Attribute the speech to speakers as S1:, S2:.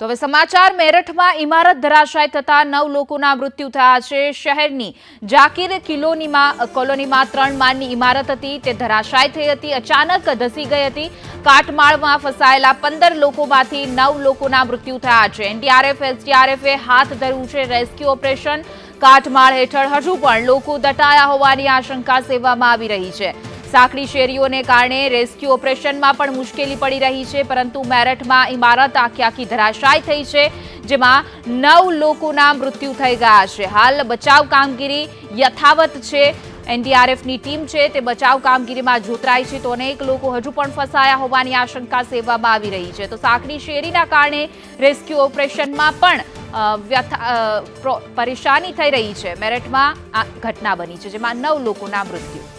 S1: તો હવે સમાચાર મેરઠમાં ઇમારત ધરાશાય થતા 9 લોકોના મૃત્યુ થયા છે। શહેરની જાકીર કોલોનીમાં 3 માળની ઇમારત હતી તે ધરાશાય થઈ હતી, અચાનક ધસી ગઈ હતી। કાટમાળમાં ફસાયેલા 15 લોકોમાંથી 9 લોકોના મૃત્યુ થયા છે। એનડીઆરએફ એસડીઆરએફે હાથ ધર્યું છે રેસ્ક્યુ ઓપરેશન। કાટમાળ હેઠળ હજુ પણ લોકો દટાયા હોવાની આશંકા સેવવામાં આવી રહી છે। સાંકડી શેરીઓને કારણે રેસ્ક્યુ ઓપરેશનમાં પણ મુશ્કેલી પડી રહી છે, પરંતુ મેરઠમાં ઇમારત આખી ધરાશાય થઈ છે, જેમાં 9 લોકોના મૃત્યુ થઈ ગયા છે। હાલ બચાવ કામગીરી યથાવત છે। એનડીઆરએફની ટીમ છે તે બચાવ કામગીરીમાં જોતરાઈ છે, તો અનેક લોકો હજુ પણ ફસાયા હોવાની આશંકા સેવવામાં આવી રહી છે। તો સાંકડી શેરીના કારણે રેસ્ક્યુ ઓપરેશનમાં પણ પરેશાની થઈ રહી છે। મેરઠમાં આ ઘટના બની છે, જેમાં 9 લોકોના મૃત્યુ।